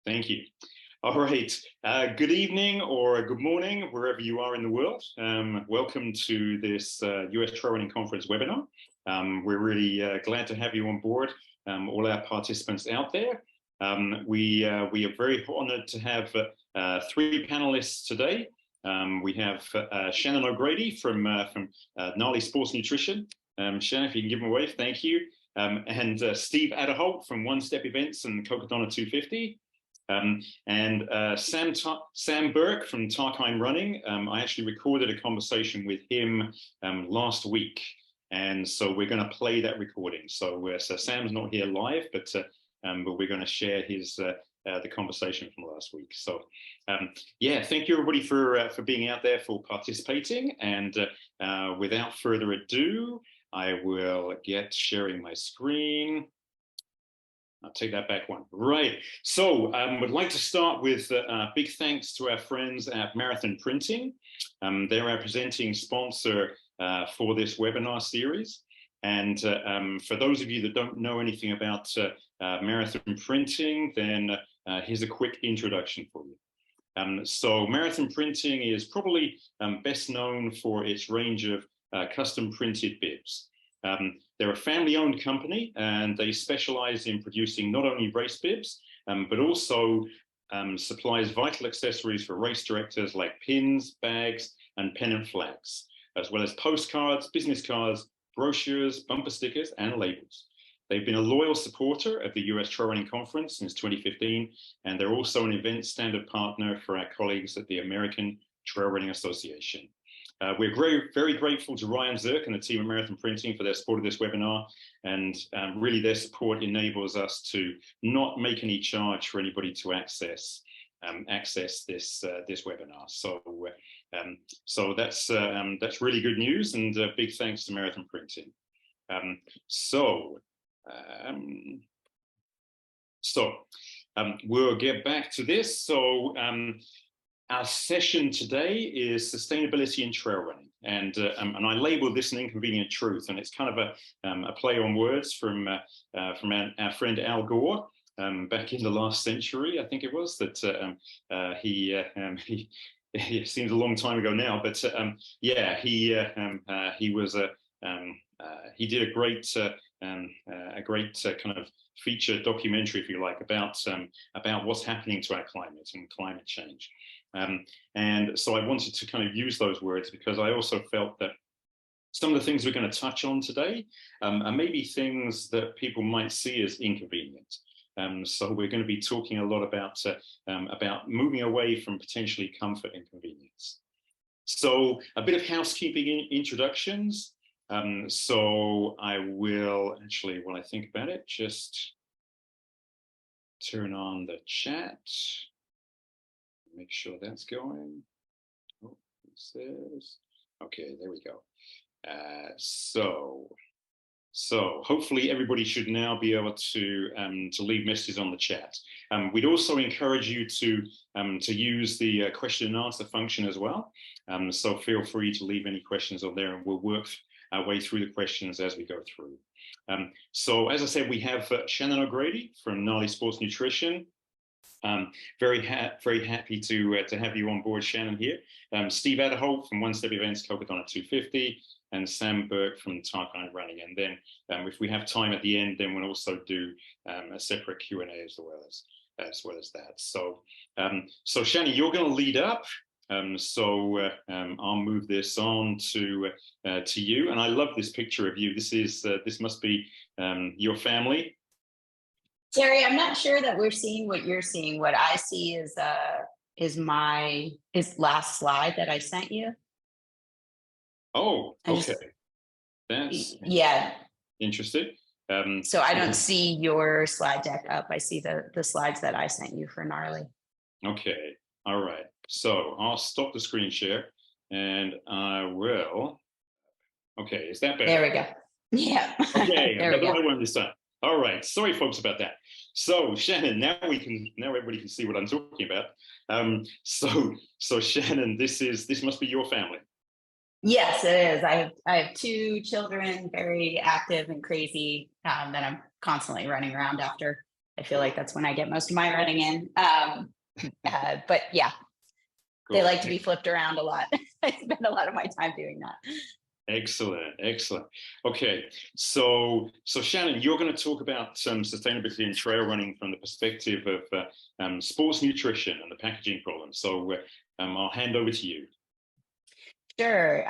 Thank you. All right. Good evening or good morning, wherever you are in the world. Welcome to this US Trail Running Conference webinar. We're really glad to have you on board, all our participants out there. We are very honored to have three panelists today. We have Shannon O'Grady from Gnarly Sports Nutrition. Shannon, if you can give them a wave, thank you. And Steve Adderholt from One Step Events and Cocodona 250. And Sam Burke from Tarkine Running. I actually recorded a conversation with him last week, and so we're going to play that recording. So Sam's not here live, but we're going to share his the conversation from last week. So yeah, thank you everybody for being out there, for participating. And without further ado, I will get sharing my screen. I'll take that back one. Right. So would like to start with big thanks to our friends at Marathon Printing. They're our presenting sponsor for this webinar series. And for those of you that don't know anything about Marathon Printing, then here's a quick introduction for you. So Marathon Printing is probably best known for its range of custom printed bibs. They're a family-owned company, and they specialize in producing not only race bibs, but also supplies vital accessories for race directors like pins, bags, and pennant flags, as well as postcards, business cards, brochures, bumper stickers, and labels. They've been a loyal supporter of the US Trail Running Conference since 2015, and they're also an event standard partner for our colleagues at the American Trail Running Association. We're very grateful to Ryan Zirk and the team at Marathon Printing for their support of this webinar, and really their support enables us to not make any charge for anybody to access this webinar. So that's really good news, and big thanks to Marathon Printing. We'll get back to this. So our session today is sustainability in trail running, and I labeled this an inconvenient truth, and it's kind of a play on words from our friend Al Gore back in the last century, I think it was, that it seems a long time ago now, but yeah, he did a great kind of feature documentary, if you like, about what's happening to our climate and climate change. And so I wanted to kind of use those words because I also felt that some of the things we're going to touch on today are maybe things that people might see as inconvenient. So we're going to be talking a lot about moving away from potentially comfort and convenience. So a bit of housekeeping introductions. So I will actually, while I think about it, just turn on the chat. Make sure that's going. Oh, it says, okay, there we go. So hopefully everybody should now be able to leave messages on the chat. We'd also encourage you to use the question and answer function as well. So feel free to leave any questions on there, and we'll work our way through the questions as we go through. So as I said, we have Shannon O'Grady from Gnarly Sports Nutrition. Very happy to have you on board, Shannon, here. Steve Adderholt from One Step Events, Cocodona 250, and Sam Burke from Tarkine Running. And then if we have time at the end, then we'll also do a separate Q&A as well as that. So Shannon, you're going to lead up. I'll move this on to you. And I love this picture of you. This must be your family. Terry, I'm not sure that we're seeing what you're seeing. What I see is last slide that I sent you. Oh, okay. That's interesting. So I don't see your slide deck up. I see the slides that I sent you for Gnarly. Okay. All right. So I'll stop the screen share, and I will. Okay, is that better? There we go. Yeah. Okay, I got the right one this time. All right, sorry folks about that. So Shannon, now everybody can see what I'm talking about. So Shannon, this must be your family. Yes, it is. I have two children, very active and crazy, that I'm constantly running around after. I feel like that's when I get most of my running in. But yeah, Cool. they like to be flipped around a lot. I spend a lot of my time doing that. Excellent, excellent. Okay, so Shannon, you're going to talk about sustainability in trail running from the perspective of sports nutrition and the packaging problem. So I'll hand over to you. Sure.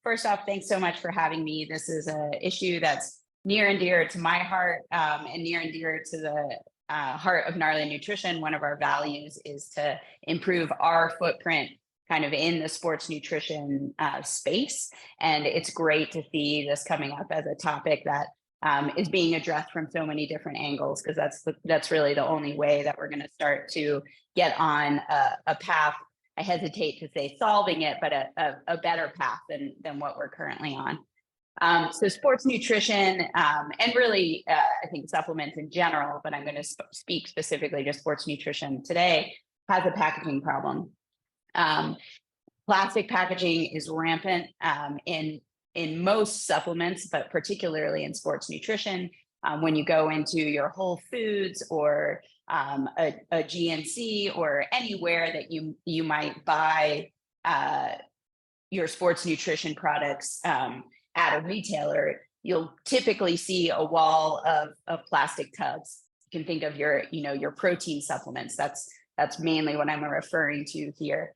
First off, thanks so much for having me. This is an issue that's near and dear to my heart, and near and dear to the heart of Gnarly Nutrition. One of our values is to improve our footprint kind of in the sports nutrition space. And it's great to see this coming up as a topic that is being addressed from so many different angles, because that's really the only way that we're going to start to get on a path. I hesitate to say solving it, but a better path than what we're currently on. So sports nutrition, and really, I think supplements in general, but I'm going to speak specifically to sports nutrition today, has a packaging problem. Plastic packaging is rampant in most supplements, but particularly in sports nutrition. When you go into your Whole Foods or a GNC or anywhere that you might buy your sports nutrition products at a retailer, you'll typically see a wall of plastic tubs. You can think of your protein supplements. That's mainly what I'm referring to here.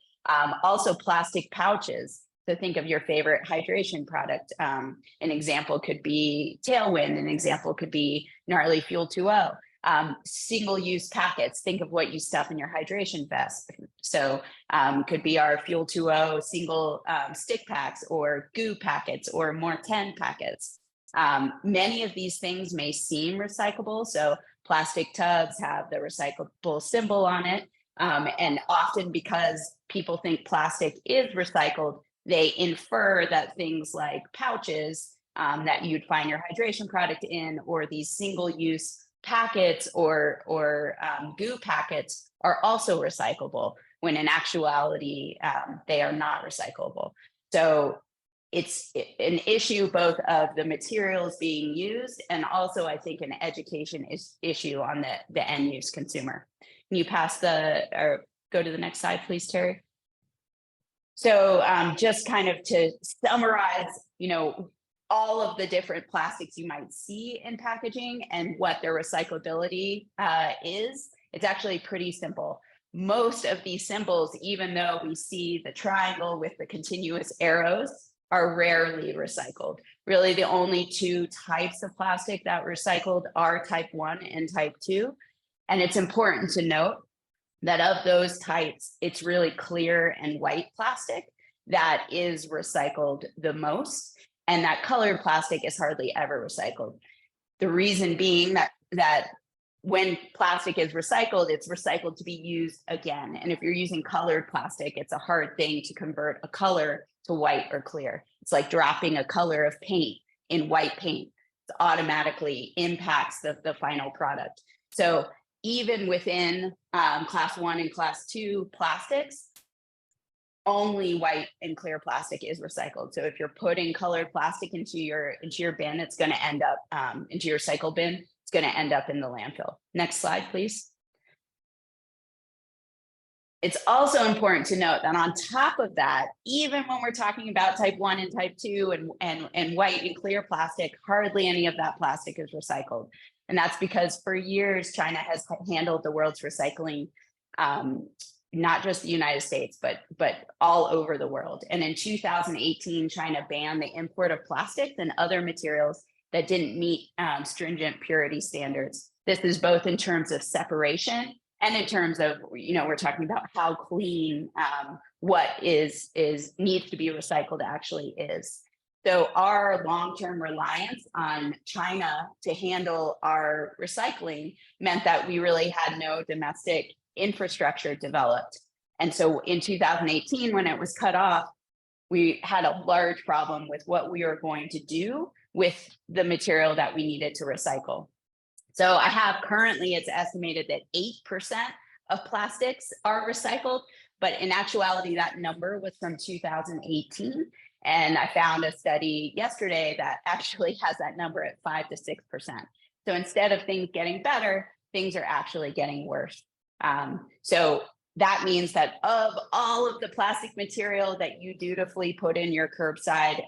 Also plastic pouches. So think of your favorite hydration product. An example could be Tailwind. An example could be Gnarly Fuel 2.0. Single-use packets. Think of what you stuff in your hydration vest. So could be our Fuel 2.0 single stick packs or goo packets or more 10 packets. Many of these things may seem recyclable. So plastic tubs have the recyclable symbol on it. And often because people think plastic is recycled, they infer that things like pouches that you'd find your hydration product in, or these single-use packets or goo packets are also recyclable, when in actuality, they are not recyclable. So it's an issue both of the materials being used and also, I think, an education issue on the end use consumer. Can you or go to the next slide, please, Terry? So just kind of to summarize, all of the different plastics you might see in packaging and what their recyclability is, it's actually pretty simple. Most of these symbols, even though we see the triangle with the continuous arrows, are rarely recycled. Really, the only two types of plastic that recycled are type 1 and type 2. And it's important to note that of those types, it's really clear and white plastic that is recycled the most, and that colored plastic is hardly ever recycled. The reason being that when plastic is recycled, it's recycled to be used again. And if you're using colored plastic, it's a hard thing to convert a color to white or clear. It's like dropping a color of paint in white paint. It automatically impacts the final product. So even within class 1 and class 2 plastics, only white and clear plastic is recycled. So if you're putting colored plastic into your bin, it's going to end up into your cycle bin. It's going to end up in the landfill. Next slide, please. It's also important to note that on top of that, even when we're talking about type 1 and type 2 and white and clear plastic, hardly any of that plastic is recycled. And that's because for years, China has handled the world's recycling, not just the United States, but all over the world. And in 2018, China banned the import of plastics and other materials that didn't meet stringent purity standards. This is both in terms of separation and in terms of, we're talking about how clean what needs to be recycled actually is. So our long-term reliance on China to handle our recycling meant that we really had no domestic infrastructure developed. And so in 2018, when it was cut off, we had a large problem with what we were going to do with the material that we needed to recycle. So I have currently, it's estimated that 8% of plastics are recycled, but in actuality, that number was from 2018. And I found a study yesterday that actually has that number at 5 to 6%. So instead of things getting better, things are actually getting worse. So that means that of all of the plastic material that you dutifully put in your curbside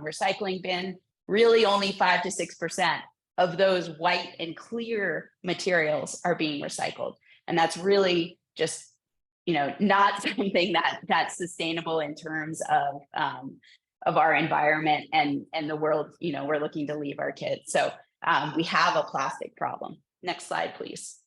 recycling bin, really only 5 to 6% of those white and clear materials are being recycled. And that's really just, not something that's sustainable in terms of our environment and the world, we're looking to leave our kids. So we have a plastic problem. Next slide, please.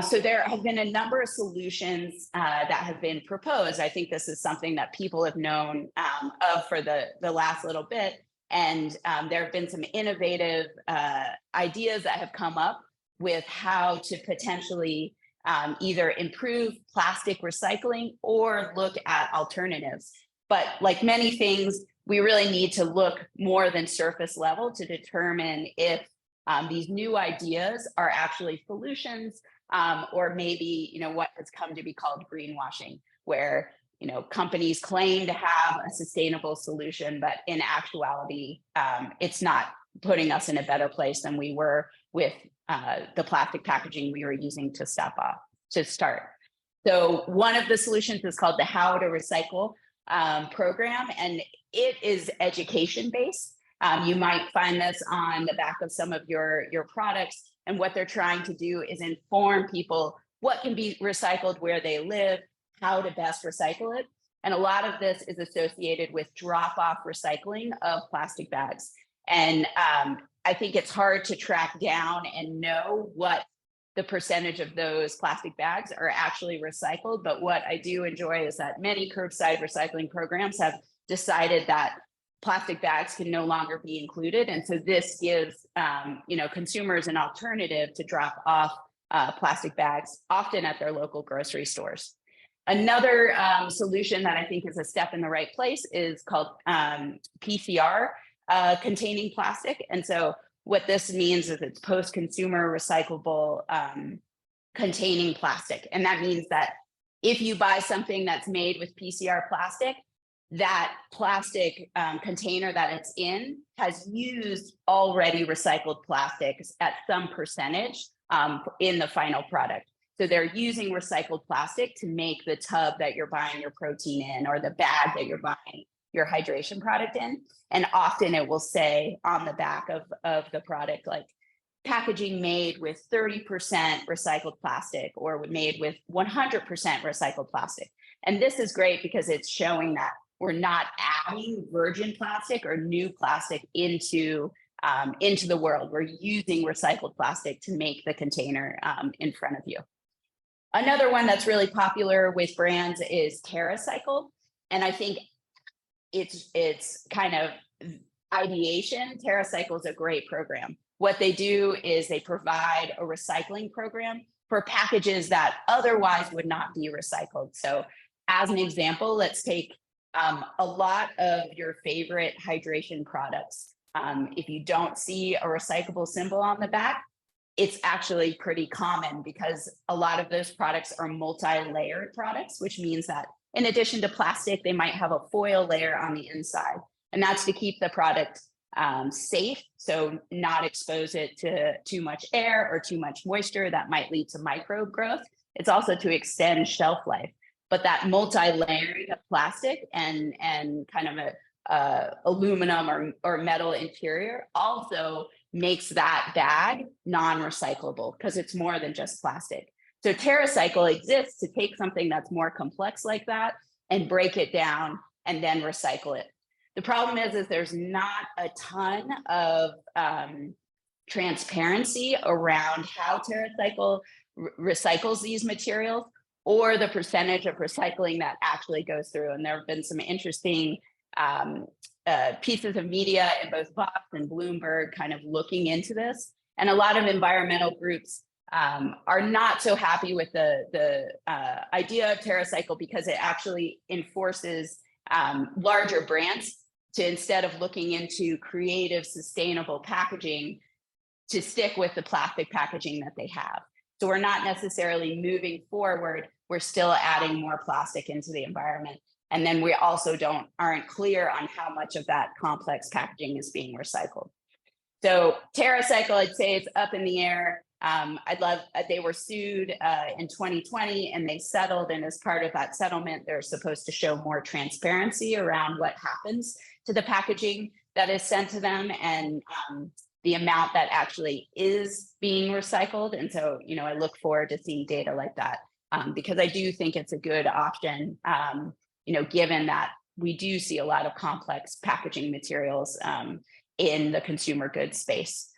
So there have been a number of solutions that have been proposed. I think this is something that people have known of for the last little bit. And there have been some innovative ideas that have come up with how to potentially either improve plastic recycling or look at alternatives. But like many things, we really need to look more than surface level to determine if these new ideas are actually solutions, or maybe, what has come to be called greenwashing, where, companies claim to have a sustainable solution, but in actuality, it's not putting us in a better place than we were with the plastic packaging we were using to start. So one of the solutions is called the How to Recycle program, and it is education based. You might find this on the back of some of your products. And what they're trying to do is inform people what can be recycled where they live, how to best recycle it. And a lot of this is associated with drop-off recycling of plastic bags. And I think it's hard to track down and know what the percentage of those plastic bags are actually recycled. But what I do enjoy is that many curbside recycling programs have decided that plastic bags can no longer be included. And so this gives consumers an alternative to drop off plastic bags, often at their local grocery stores. Another solution that I think is a step in the right place is called PCR containing plastic. And so what this means is it's post-consumer recyclable containing plastic. And that means that if you buy something that's made with PCR plastic, that plastic container that it's in has used already recycled plastics at some percentage in the final product. So they're using recycled plastic to make the tub that you're buying your protein in, or the bag that you're buying your hydration product in. And often it will say on the back of the product, like packaging made with 30% recycled plastic or made with 100% recycled plastic. And this is great because it's showing that we're not adding virgin plastic or new plastic into the world. We're using recycled plastic to make the container in front of you. Another one that's really popular with brands is TerraCycle. And I think it's kind of ideation. TerraCycle is a great program. What they do is they provide a recycling program for packages that otherwise would not be recycled. So as an example, let's take a lot of your favorite hydration products. If you don't see a recyclable symbol on the back, it's actually pretty common because a lot of those products are multi-layered products, which means that in addition to plastic, they might have a foil layer on the inside. And that's to keep the product safe, so not expose it to too much air or too much moisture that might lead to microbe growth. It's also to extend shelf life. But that multi-layering of plastic and kind of a aluminum or metal interior also makes that bag non-recyclable because it's more than just plastic. So TerraCycle exists to take something that's more complex like that and break it down and then recycle it. The problem is there's not a ton of transparency around how TerraCycle recycles these materials or the percentage of recycling that actually goes through. And there have been some interesting pieces of media in both Vox and Bloomberg kind of looking into this. And a lot of environmental groups are not so happy with the idea of TerraCycle because it actually enforces larger brands to, instead of looking into creative, sustainable packaging, to stick with the plastic packaging that they have. So we're not necessarily moving forward. We're still adding more plastic into the environment. And then we also aren't clear on how much of that complex packaging is being recycled. So TerraCycle, I'd say it's up in the air. They were sued in 2020 and they settled. And as part of that settlement, they're supposed to show more transparency around what happens to the packaging that is sent to them and the amount that actually is being recycled. And so, I look forward to seeing data like that because I do think it's a good option, given that we do see a lot of complex packaging materials in the consumer goods space.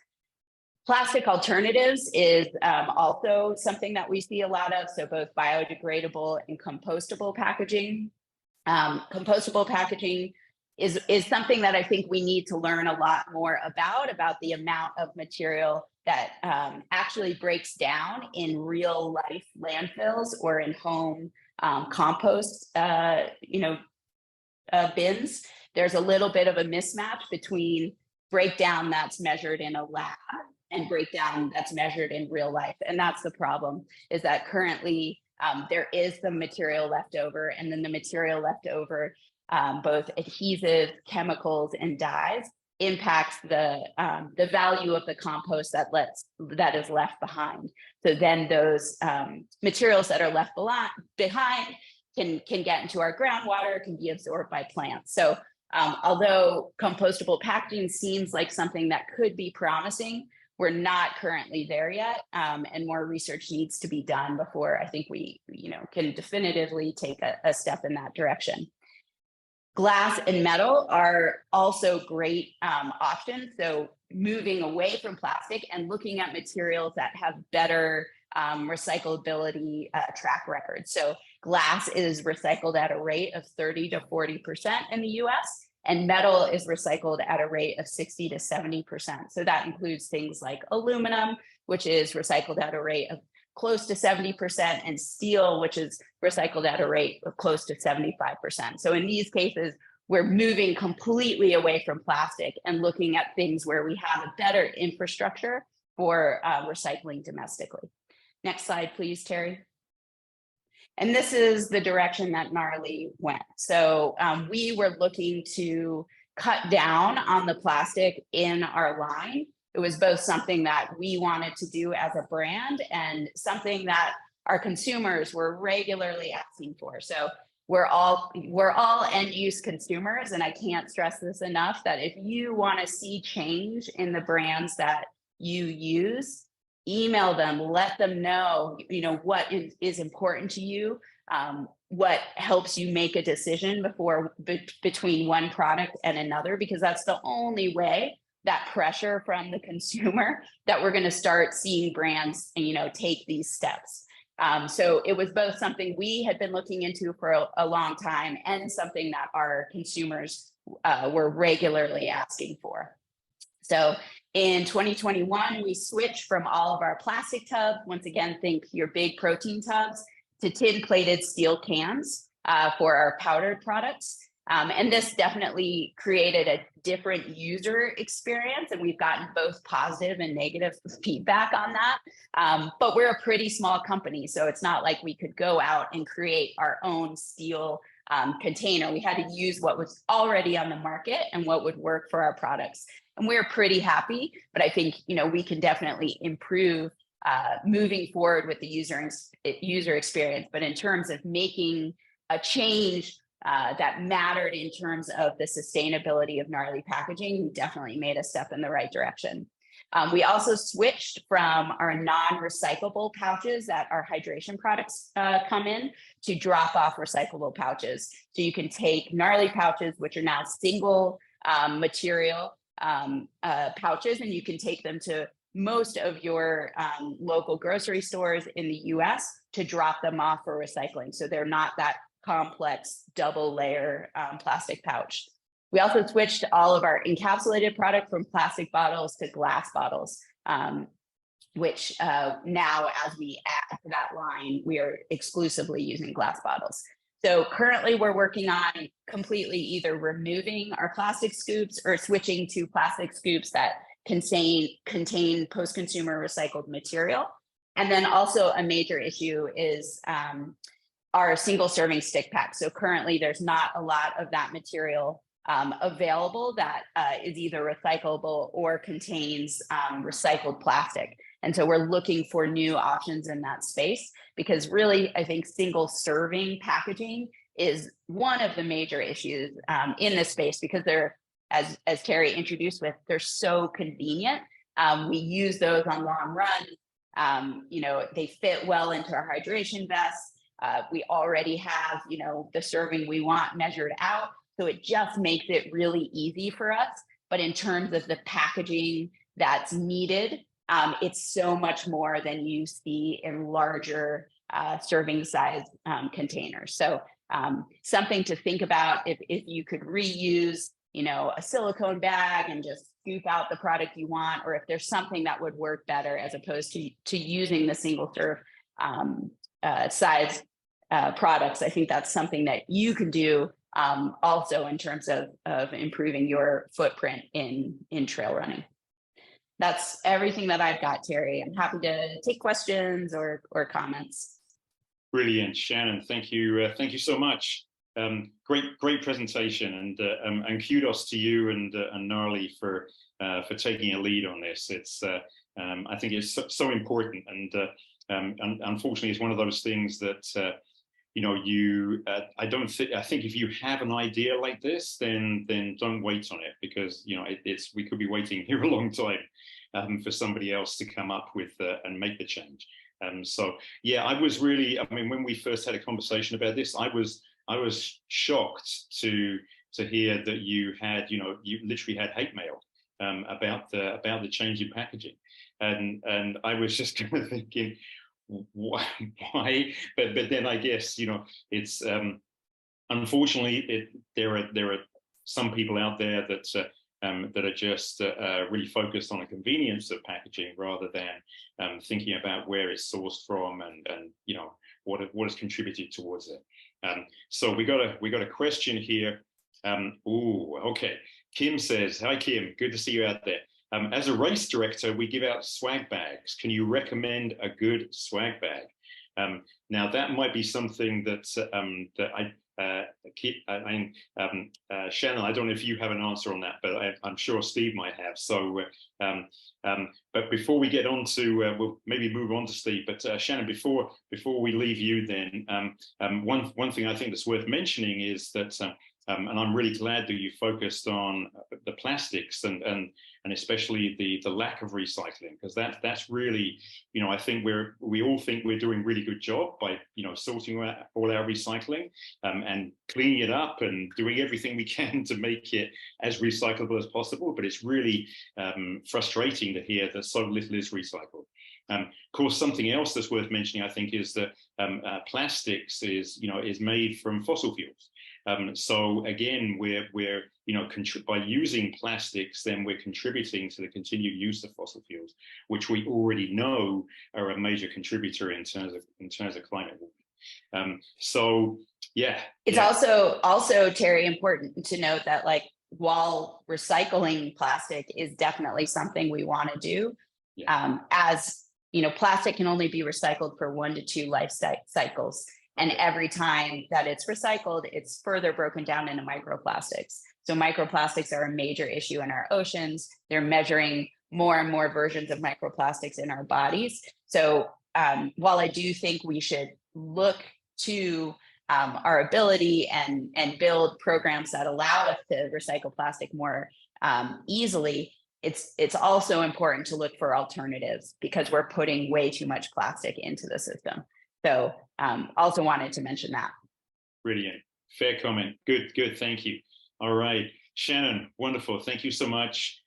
Plastic alternatives is also something that we see a lot of, so both biodegradable and compostable packaging. Compostable packaging is something that I think we need to learn a lot more about the amount of material that actually breaks down in real life landfills or in home compost, bins. There's a little bit of a mismatch between breakdown that's measured in a lab and breakdown that's measured in real life. And that's the problem, is that currently there is some material left over, and then the material left over, both adhesives, chemicals, and dyes, impacts the value of the compost that is left behind. So then those materials that are left behind can get into our groundwater, can be absorbed by plants. So although compostable packaging seems like something that could be promising, we're not currently there yet, and more research needs to be done before I think we, can definitively take a step in that direction. Glass and metal are also great options. So moving away from plastic and looking at materials that have better recyclability track records. So glass is recycled at a rate of 30 to 40% in the US, and metal is recycled at a rate of 60 to 70%. So that includes things like aluminum, which is recycled at a rate of close to 70%, and steel, which is recycled at a rate of close to 75%. So in these cases, we're moving completely away from plastic and looking at things where we have a better infrastructure for recycling domestically. Next slide, please, Terry. And this is the direction that Gnarly went. So we were looking to cut down on the plastic in our line. It was both something that we wanted to do as a brand and something that our consumers were regularly asking for. So we're all end use consumers, and I can't stress this enough, that if you want to see change in the brands that you use, email them, let them know, what is important to you, what helps you make a decision between one product and another, because that's the only way, that pressure from the consumer, that we're going to start seeing brands, take these steps. So it was both something we had been looking into for a long time and something that our consumers were regularly asking for. So in 2021, we switched from all of our plastic tubs, once again, think your big protein tubs, to tin-plated steel cans for our powdered products. And this definitely created a different user experience, and we've gotten both positive and negative feedback on that. But we're a pretty small company, so it's not like we could go out and create our own steel container. We had to use what was already on the market and what would work for our products. And we're pretty happy, but I think, we can definitely improve moving forward with the user experience. But in terms of making a change that mattered in terms of the sustainability of Gnarly packaging, we definitely made a step in the right direction. We also switched from our non-recyclable pouches that our hydration products come in, to drop-off recyclable pouches. So you can take Gnarly pouches, which are now single material pouches, and you can take them to most of your local grocery stores in the US to drop them off for recycling. So they're not that complex double layer plastic pouch. We also switched all of our encapsulated product from plastic bottles to glass bottles, which now, as we add to that line, we are exclusively using glass bottles. So currently we're working on completely either removing our plastic scoops or switching to plastic scoops that contain post-consumer recycled material. And then also a major issue is our single serving stick pack. So currently there's not a lot of that material available that is either recyclable or contains recycled plastic. And so we're looking for new options in that space, because really, I think single serving packaging is one of the major issues in this space, because they're, as Terry introduced with, they're so convenient. We use those on long runs. They fit well into our hydration vests. We already have, the serving we want measured out. So it just makes it really easy for us. But in terms of the packaging that's needed, it's so much more than you see in larger serving size containers. So something to think about if you could reuse, a silicone bag and just scoop out the product you want, or if there's something that would work better as opposed to using the single serve size products. I think that's something that you can do also in terms of improving your footprint in trail running. That's everything that I've got, Terry. I'm happy to take questions or comments. Brilliant, Shannon. Thank you so much. Great presentation, and kudos to you and Gnarly for taking a lead on this. It's I think it's so important, and unfortunately, it's one of those things that I think if you have an idea like this, then don't wait on it, because we could be waiting here a long time for somebody else to come up with and make the change. So yeah, I was really, when we first had a conversation about this, I was shocked to hear that you literally had hate mail about the change in packaging, and I was just kind of thinking, why? But then I guess it's unfortunately there are some people out there that are just really focused on the convenience of packaging rather than thinking about where it's sourced from and what has contributed towards it. So we got a question here. Okay. Kim says, "Hi Kim, good to see you out there. As a race director, we give out swag bags. Can you recommend a good swag bag?" Now that might be something that Shannon, I don't know if you have an answer on that, but I'm sure Steve might have. So, but before we get on to, we'll maybe move on to Steve. But Shannon, before we leave you, then one thing I think that's worth mentioning is that, and I'm really glad that you focused on the plastics and especially the lack of recycling, because that's really, I think we all think we're doing a really good job by sorting out all our recycling and cleaning it up and doing everything we can to make it as recyclable as possible. But it's really frustrating to hear that so little is recycled. Of course, something else that's worth mentioning, I think, is that plastics is made from fossil fuels. So again, we're by using plastics, then we're contributing to the continued use of fossil fuels, which we already know are a major contributor in terms of climate warming. So yeah, it's also Terry, important to note that while recycling plastic is definitely something we want to do, as plastic can only be recycled for 1 to 2 life cycles. And every time that it's recycled, it's further broken down into microplastics. So microplastics are a major issue in our oceans. They're measuring more and more versions of microplastics in our bodies. So while I do think we should look to our ability and build programs that allow us to recycle plastic more easily, it's also important to look for alternatives, because we're putting way too much plastic into the system. So also wanted to mention that. Brilliant. Fair comment. Good. Thank you. All right. Shannon, wonderful. Thank you so much.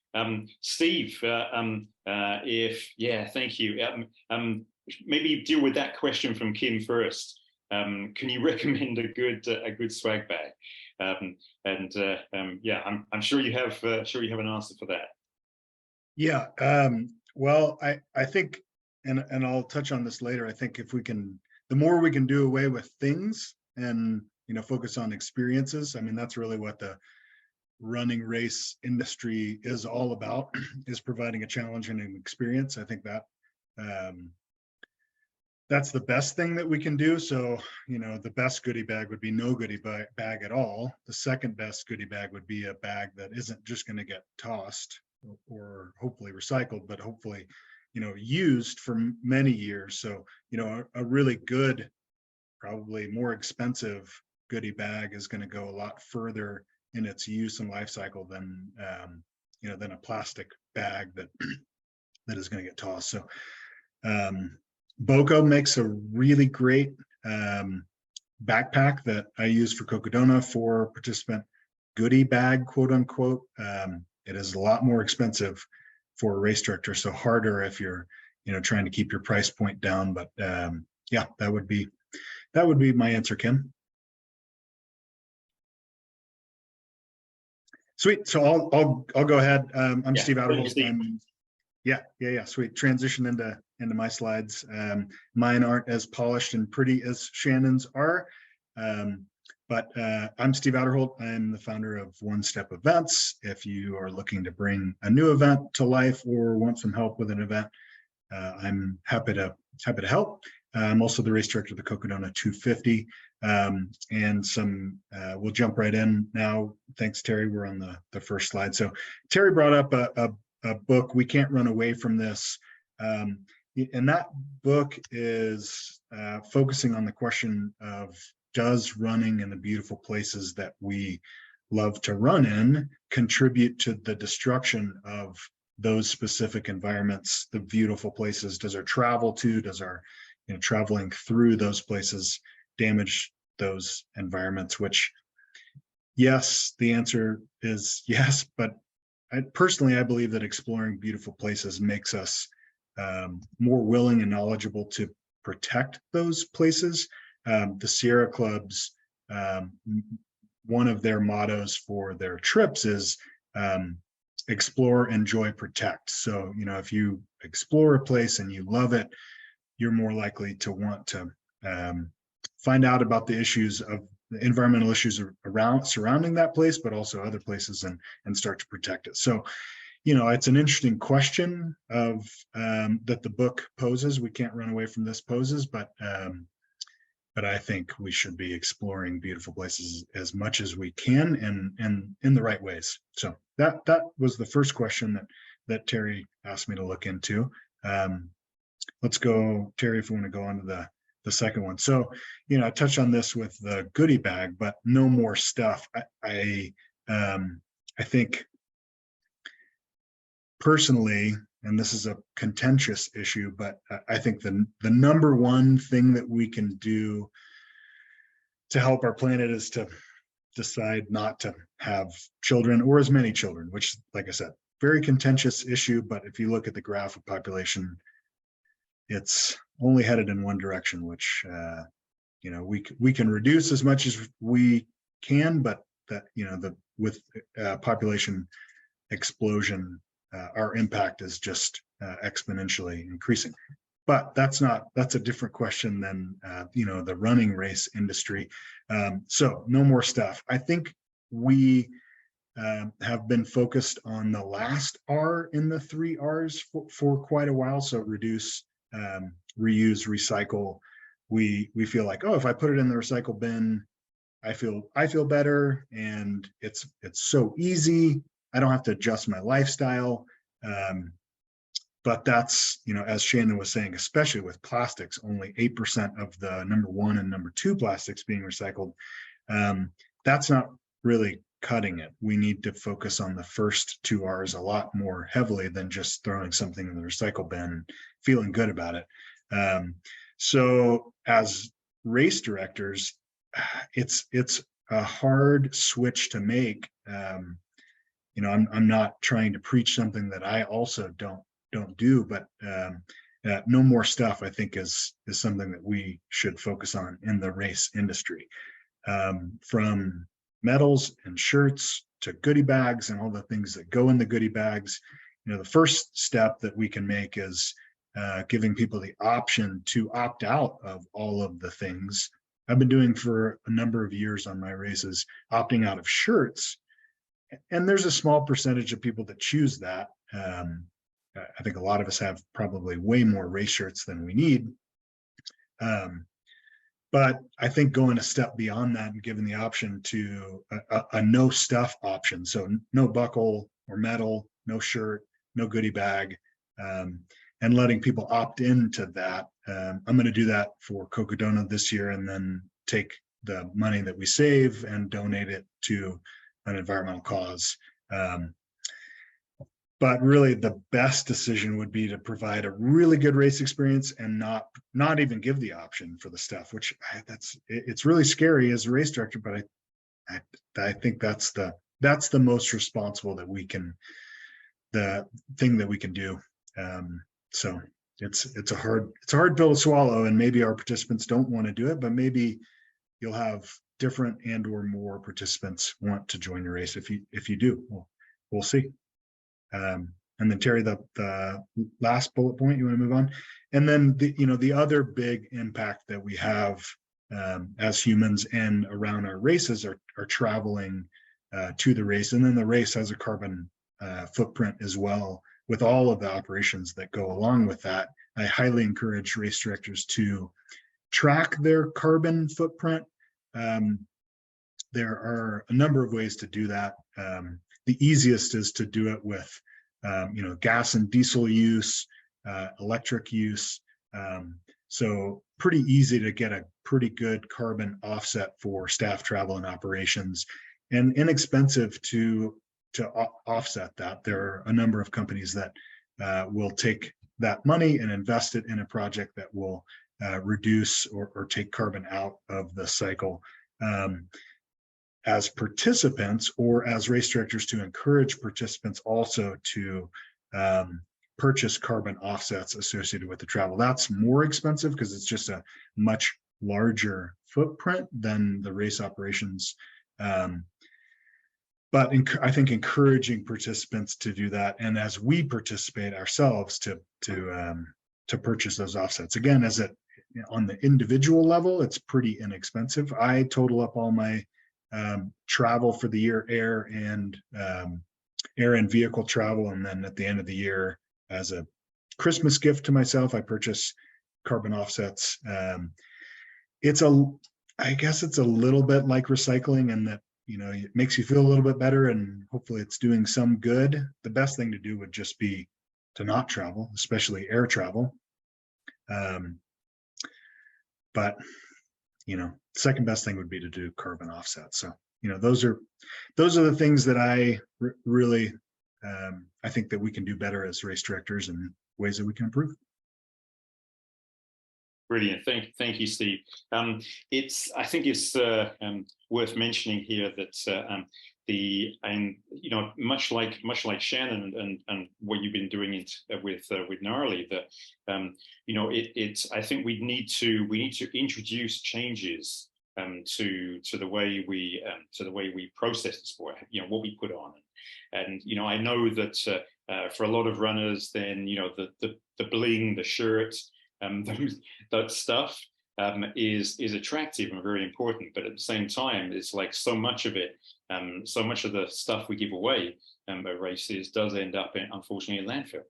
Steve, thank you. Maybe deal with that question from Kim first. Can you recommend a good swag bag? I'm sure you have an answer for that. Yeah. Well, I think, and I'll touch on this later. I think the more we can do away with things and focus on experiences. That's really what the running race industry is all about, is providing a challenge and an experience. I think that's the best thing that we can do. So, the best goodie bag would be no goodie bag at all. The second best goodie bag would be a bag that isn't just going to get tossed or hopefully recycled, but hopefully, used for many years. So, a really good, probably more expensive goodie bag is going to go a lot further in its use and life cycle than, than a plastic bag that is going to get tossed. So, Boko makes a really great backpack that I use for Cocodona for participant goodie bag, quote unquote. It is a lot more expensive for a race director, so harder if you're, trying to keep your price point down. But yeah, that would be my answer, Kim. Sweet. So I'll go ahead. I'm Steve Outerholt. Yeah. Sweet. Transition into my slides. Mine aren't as polished and pretty as Shannon's are. But I'm Steve Outerholt. I'm the founder of One Step Events. If you are looking to bring a new event to life or want some help with an event, I'm happy to help. I'm also the race director of the Cocodona 250. And we'll jump right in now. Thanks, Terry. We're on the first slide. So Terry brought up a book, We Can't Run Away from This. And that book is focusing on the question of, does running in the beautiful places that we love to run in contribute to the destruction of those specific environments, the beautiful places? Does our travel does our traveling through those places damage those environments? Which, yes, the answer is yes, but I believe that exploring beautiful places makes us more willing and knowledgeable to protect those places. The Sierra Club's one of their mottos for their trips is explore, enjoy, protect. So, if you explore a place and you love it, you're more likely to want to find out about the environmental issues surrounding that place, but also other places, and start to protect it. So, it's an interesting question of that the book poses. We can't run away from this poses, but I think we should be exploring beautiful places as much as we can, and in the right ways. So that was the first question that Terry asked me to look into. Let's go, Terry, if we want to go on to the second one. So, I touched on this with the goodie bag, but no more stuff. I think personally, and this is a contentious issue, but I think the number one thing that we can do to help our planet is to decide not to have children, or as many children, which, like I said, very contentious issue. But if you look at the graph of population, it's only headed in one direction, which we can reduce as much as we can, but that with population explosion, our impact is just exponentially increasing. But that's a different question than the running race industry. So no more stuff. I think we have been focused on the last R in the 3 R's for quite a while. So reduce, reuse, recycle. We feel like, oh, if I put it in the recycle bin, I feel better, and it's so easy. I don't have to adjust my lifestyle. But that's, as Shannon was saying, especially with plastics, only 8% of the number 1 and number 2 plastics being recycled. That's not really cutting it. We need to focus on the first 2 R's a lot more heavily than just throwing something in the recycle bin and feeling good about it. So as race directors, it's a hard switch to make. I'm not trying to preach something that I also don't do, but no more stuff, I think, is something that we should focus on in the race industry. From medals and shirts to goodie bags and all the things that go in the goodie bags, the first step that we can make is giving people the option to opt out of all of the things I've been doing for a number of years on my races, opting out of shirts. And there's a small percentage of people that choose that. I think a lot of us have probably way more race shirts than we need. But I think going a step beyond that and giving the option to a no stuff option, so no buckle or medal, no shirt, no goodie bag, and letting people opt into that. I'm going to do that for Cocodona this year, and then take the money that we save and donate it to an environmental cause. But really, the best decision would be to provide a really good race experience and not even give the option for the stuff, which it's really scary as a race director. But I think that's the most responsible that we can, the thing that we can do. So it's a hard pill to swallow, and maybe our participants don't want to do it, but maybe you'll have different and or more participants want to join your race if you do. We'll see. And then Terry, the last bullet point, you want to move on? And then the other big impact that we have as humans and around our races are traveling to the race, and then the race has a carbon footprint as well, with all of the operations that go along with that. I highly encourage race directors to track their carbon footprint. There are a number of ways to do that. The easiest is to do it with gas and diesel use, electric use. So pretty easy to get a pretty good carbon offset for staff travel and operations, and inexpensive to offset that. There are a number of companies that will take that money and invest it in a project that will reduce or take carbon out of the cycle. As participants or as race directors, to encourage participants also to purchase carbon offsets associated with the travel. That's more expensive because it's just a much larger footprint than the race operations. But I think encouraging participants to do that, and as we participate ourselves to purchase those offsets. Again, on the individual level, it's pretty inexpensive. I total up all my travel for the year, air and vehicle travel, and then at the end of the year, as a Christmas gift to myself, I purchase carbon offsets. I guess it's a little bit like recycling, in that it makes you feel a little bit better, and hopefully it's doing some good. The best thing to do would just be to not travel, especially air travel. But second best thing would be to do carbon offsets. So, those are the things that I really, I think that we can do better as race directors, and ways that we can improve. Brilliant. Thank you, Steve. I think it's worth mentioning here that much like Shannon and what you've been doing with Gnarly, that I think we need to introduce changes to the way we process the sport, what we put on. And I know that for a lot of runners, then the bling, the shirt, that stuff is attractive and very important, but at the same time, it's like so much of it, so much of the stuff we give away at races does end up unfortunately in landfill.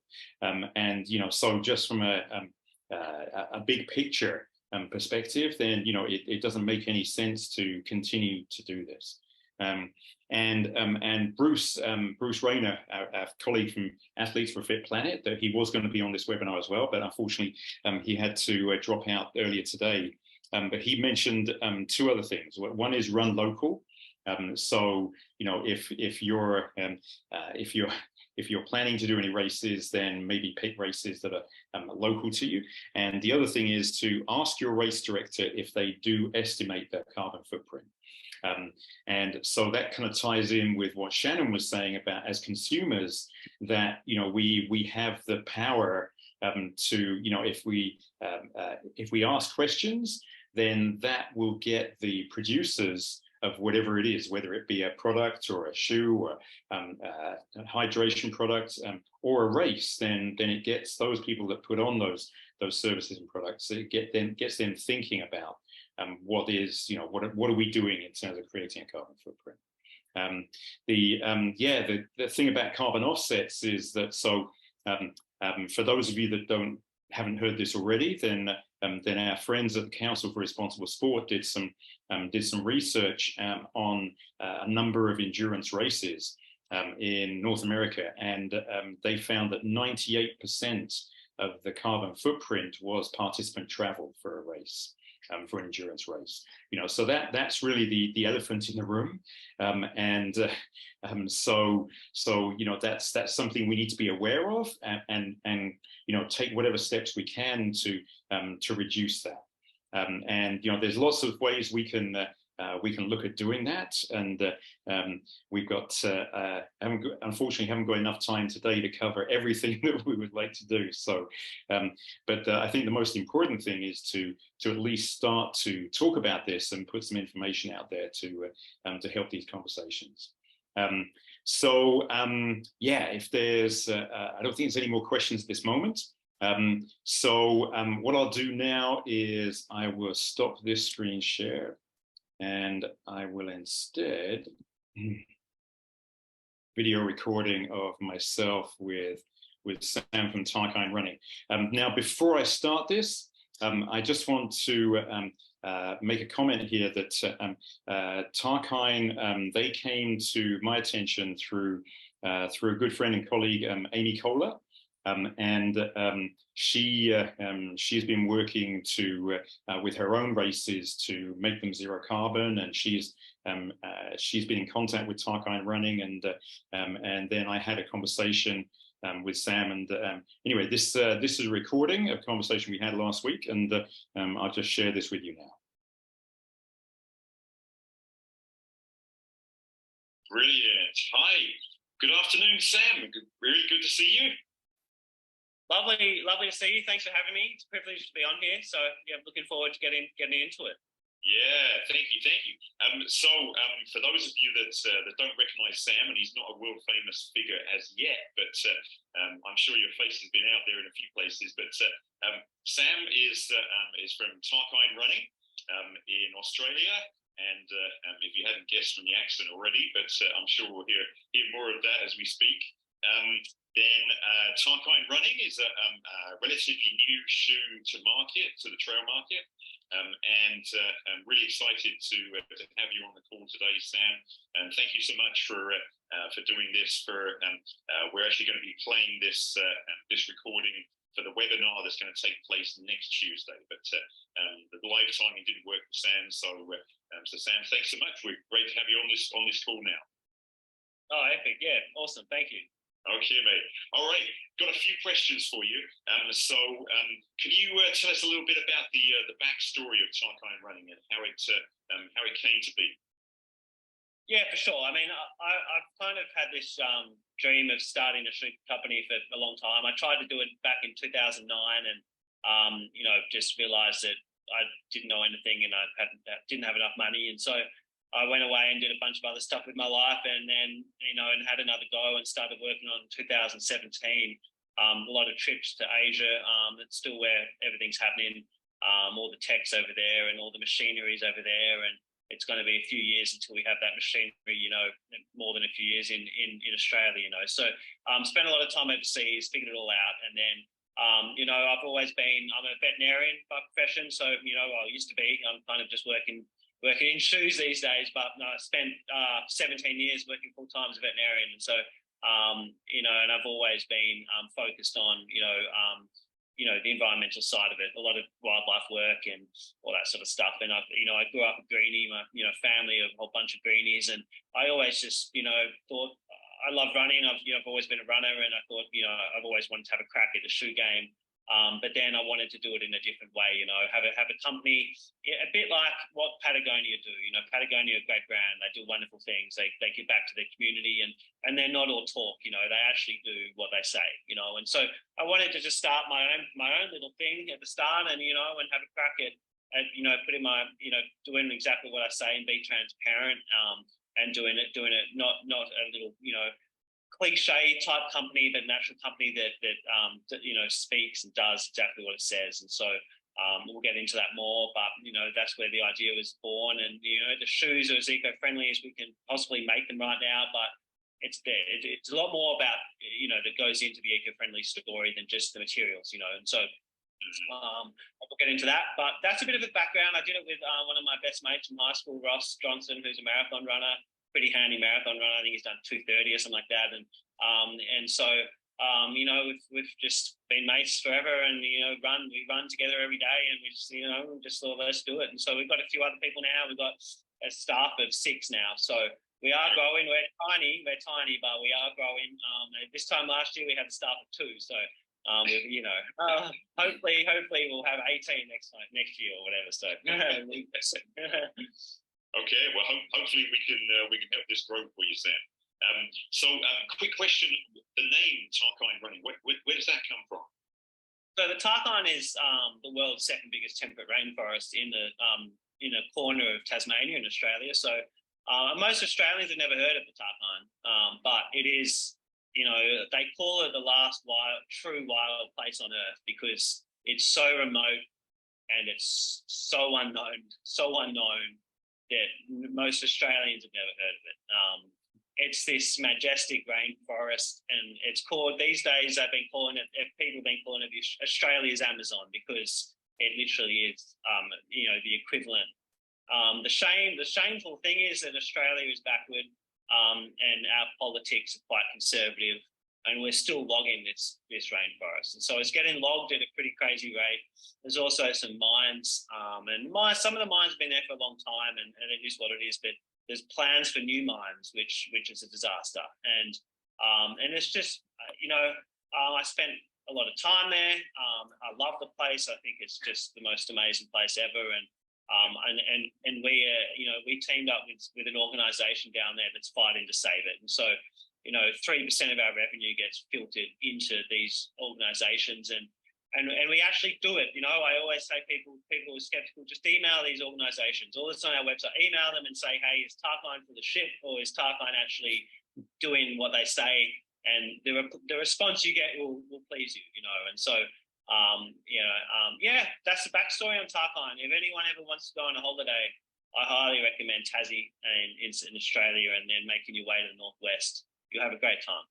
And so just from a big picture perspective, then it doesn't make any sense to continue to do this. And Bruce Rayner, our colleague from Athletes for a Fit Planet, that he was going to be on this webinar as well, but unfortunately he had to drop out earlier today. But he mentioned two other things. One is run local. So if you're planning to do any races, then maybe pick races that are local to you. And the other thing is to ask your race director if they do estimate their carbon footprint. And so that kind of ties in with what Shannon was saying about, as consumers, that we have the power to if we ask questions, then that will get the producers of whatever it is, whether it be a product or a shoe or a hydration product or a race, then it gets those people that put on those services and products. So it gets them thinking about what are we doing in terms of creating a carbon footprint. The thing about carbon offsets is that, so for those of you that haven't heard this already, then then our friends at the Council for Responsible Sport did some research on a number of endurance races in North America, and they found that 98% of the carbon footprint was participant travel for a race. For an endurance race, so that's really the elephant in the room, so that's something we need to be aware of, and take whatever steps we can to reduce that. And there's lots of ways we can look at doing that, and we've got unfortunately haven't got enough time today to cover everything that we would like to do. So, but I think the most important thing is to at least start to talk about this and put some information out there to help these conversations. Yeah, if there's, I don't think there's any more questions at this moment. What I'll do now is I will stop this screen share, and I will instead video recording of myself with Sam from Tarkine Running. Now, before I start this, I just want to make a comment here that Tarkine, they came to my attention through a good friend and colleague, Amy Kohler. She's been working with her own races to make them zero carbon, and she's been in contact with Tarkine Running, and then I had a conversation with Sam, and anyway, this is a recording of a conversation we had last week, and I'll just share this with you now. Brilliant. Hi. Good afternoon, Sam. Really good to see you. Lovely to see you. Thanks for having me. It's a privilege to be on here. So yeah, looking forward to getting into it. Yeah, thank you. For those of you that don't recognise Sam, and he's not a world famous figure as yet, but I'm sure your face has been out there in a few places. But Sam is from Tarkine Running in Australia, and if you hadn't guessed from the accent already, but I'm sure we'll hear more of that as we speak. Then Tarkine Running is a relatively new shoe to the trail market, and I'm really excited to have you on the call today, Sam. And thank you so much for doing this. We're actually going to be playing this recording for the webinar that's going to take place next Tuesday. But the live timing didn't work for Sam, so Sam, thanks so much. We're great to have you on this call now. Oh, epic! Yeah, awesome. Thank you. Okay, mate. All right, got a few questions for you. Can you tell us a little bit about the backstory of Tarkine Running and how it came to be? Yeah, for sure. I mean, I've kind of had this dream of starting a shoe company for a long time. I tried to do it back in 2009, and just realised that I didn't know anything, and I didn't have enough money, and so I went away and did a bunch of other stuff with my life, and then, and had another go and started working on 2017. A lot of trips to Asia. That's still where everything's happening. All the tech's over there and all the machinery's over there. And it's going to be a few years until we have that machinery, more than a few years in Australia, So spent a lot of time overseas, figured it all out. And then, I'm a veterinarian by profession. So, I used to be, I'm kind of just working in shoes these days, but I spent 17 years working full time as a veterinarian, and so and I've always been focused on the environmental side of it, a lot of wildlife work and all that sort of stuff. And I grew up a greenie, my family of a whole bunch of greenies, and I always just thought I love running. I've always been a runner, and I thought I've always wanted to have a crack at the shoe game. But then I wanted to do it in a different way, have a company, a bit like what Patagonia do. Patagonia, a great brand, they do wonderful things. They give back to their community, and they're not all talk. They actually do what they say. And so I wanted to just start my own little thing at the start, and and have a crack at putting my doing exactly what I say and be transparent, and doing it not a little cliche type company, but an actual company that speaks and does exactly what it says. And so we'll get into that more, but that's where the idea was born. And the shoes are as eco-friendly as we can possibly make them right now, but it's a lot more about that goes into the eco-friendly story than just the materials. And so we'll get into that. But that's a bit of a background. I did it with one of my best mates from high school, Ross Johnson, who's a marathon runner, pretty handy marathon runner. I think he's done 2:30 or something like that. And so you know, we've just been mates forever, and you know, we run together every day, and we just, you know, just thought, let's do it. And so we've got a few other people now. We've got a staff of 6 now. So we are growing. We're tiny, but we are growing. This time last year we had a staff of 2. So you know, hopefully we'll have 18 next year or whatever. So okay, well, hopefully we can help this grow for you, Sam. So quick question: the name Tarkine Running, where does that come from? So the Tarkine is the world's 2nd biggest temperate rainforest in a corner of Tasmania in Australia. So most Australians have never heard of the Tarkine, but it is, you know, they call it the last true wild place on Earth because it's so remote and it's so unknown that most Australians have never heard of it. It's this majestic rainforest, and it's called, these days people have been calling it Australia's Amazon because it literally is, you know, the equivalent. The shameful thing is that Australia is backward, and our politics are quite conservative, and we're still logging this rainforest. And so it's getting logged at a pretty crazy rate. There's also some mines, and some of the mines have been there for a long time, and it is what it is, but there's plans for new mines, which is a disaster. And it's just, you know, I spent a lot of time there. I love the place. I think it's just the most amazing place ever. And we, you know, we teamed up with an organisation down there that's fighting to save it. And so, you know, 3% of our revenue gets filtered into these organisations, and we actually do it. You know, I always say people are skeptical, just email these organisations. All that's on our website, email them and say, hey, is Tarkine full of shit, or is Tarkine actually doing what they say? And the response you get will please you, you know. And so, you know, yeah, that's the backstory on Tarkine. If anyone ever wants to go on a holiday, I highly recommend Tassie and in Australia, and then making your way to the northwest. You'll have a great time.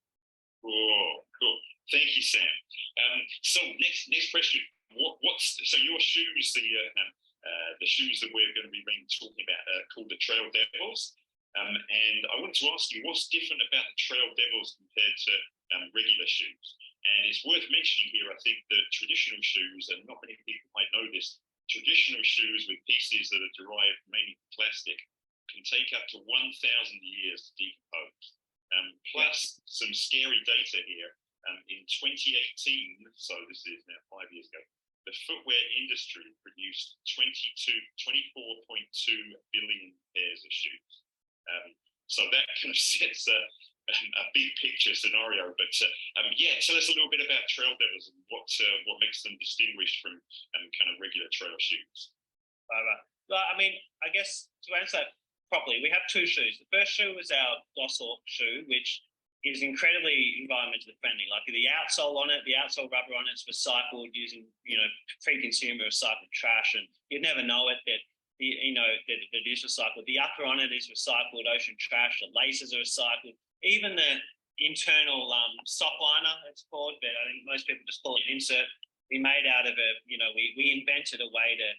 Oh, cool. Thank you, Sam. So next question. So your shoes, the shoes that we're going to be talking about are called the Trail Devils. And I wanted to ask you, what's different about the Trail Devils compared to regular shoes? And it's worth mentioning here, I think, that traditional shoes, and not many people might know this, traditional shoes with pieces that are derived mainly from plastic can take up to 1,000 years to decompose. Plus some scary data here. In 2018, so this is now 5 years ago, the footwear industry produced 24.2 billion pairs of shoes. So that kind of sets a big picture scenario. But yeah, tell us a little bit about Trail Devils and what makes them distinguished from kind of regular trail shoes. Well, I mean, I guess to answer that properly, we have 2 shoes. The first shoe was our Goshawk shoe, which is incredibly environmentally friendly. Like the outsole on it, the outsole rubber on it's recycled using, you know, pre-consumer recycled trash, and you'd never know it that that it is recycled. The upper on it is recycled ocean trash. The laces are recycled. Even the internal sock liner, it's called, but I think most people just call it insert. We made out of we invented a way to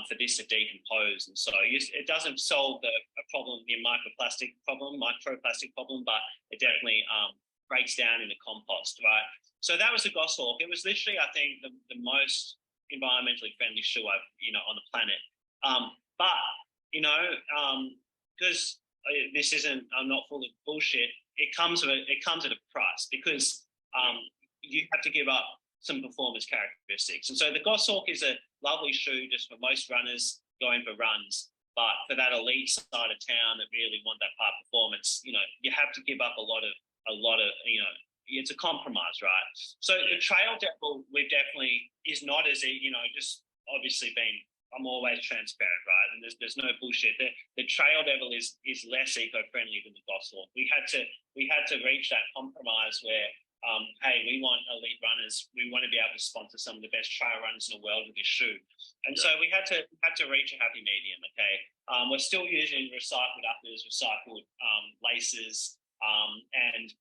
for this to decompose, and so it doesn't solve the problem, the microplastic problem, but it definitely breaks down into compost, right? So that was the Goshawk. It was literally, I think, the most environmentally friendly shoe on the planet. But because this isn't, I'm not full of bullshit. It comes at a price because you have to give up some performance characteristics. And so the Goshawk is a lovely shoe just for most runners going for runs, but for that elite side of town that really want that part performance, you have to give up a lot of, it's a compromise, right? So the Trail Devil, is not as, just obviously I'm always transparent, right? And there's no bullshit. The Trail Devil is less eco-friendly than the Goshawk. We had to reach that compromise where, hey, we want elite runners. We want to be able to sponsor some of the best trail runners in the world with this shoe. And so we had to reach a happy medium. Okay, we're still using recycled uppers, recycled laces, and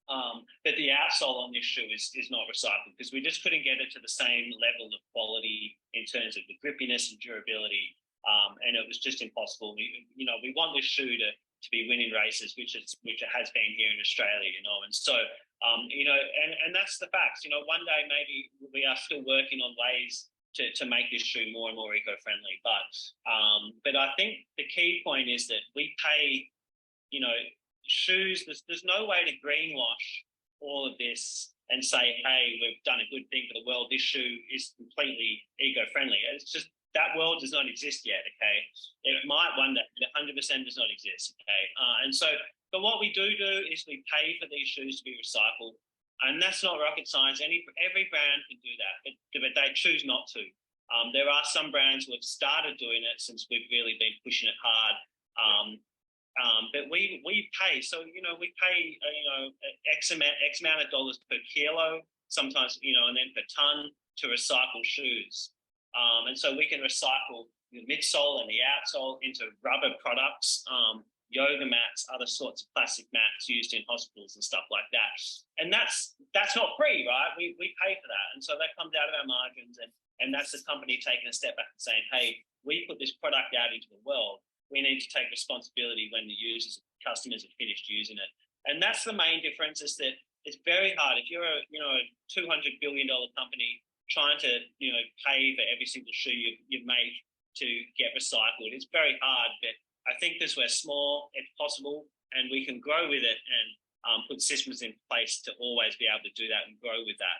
But the outsole on this shoe is not recycled because we just couldn't get it to the same level of quality in terms of the grippiness and durability. And it was just impossible. We want this shoe to be winning races, which it has been here in Australia, and so, and that's the facts. One day maybe we are still working on ways to make this shoe more and more eco-friendly. But I think the key point is that we pay, shoes, there's no way to greenwash all of this and say, hey, we've done a good thing for the world. This shoe is completely eco-friendly. It's just that world does not exist yet, okay? It might one day, but 100% does not exist, okay? And so, but what we do is we pay for these shoes to be recycled, and that's not rocket science. Every brand can do that, but they choose not to. There are some brands who have started doing it since we've really been pushing it hard. But we pay, so we pay X amount of dollars per kilo, sometimes and then per ton to recycle shoes, and so we can recycle the midsole and the outsole into rubber products, yoga mats, other sorts of plastic mats used in hospitals and stuff like that. And that's not free, right? We pay for that, and so that comes out of our margins, and that's the company taking a step back and saying, hey, we put this product out into the world. We need to take responsibility when the users, customers have finished using it. And that's the main difference, is that it's very hard. If you're a $200 billion company trying to pay for every single shoe you've made to get recycled, it's very hard. But I think as we're small, it's possible, and we can grow with it and put systems in place to always be able to do that and grow with that.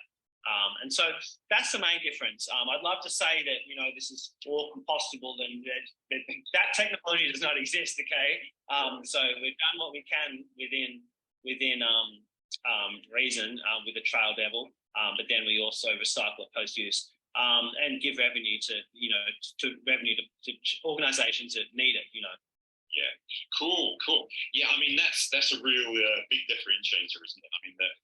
And so that's the main difference. I'd love to say that, this is all compostable, and that technology does not exist, okay? So we've done what we can within reason with the Trail Devil, but then we also recycle it post-use and give revenue to organizations that need it, Yeah, cool. Yeah, I mean that's a real big differentiator, isn't it? I mean that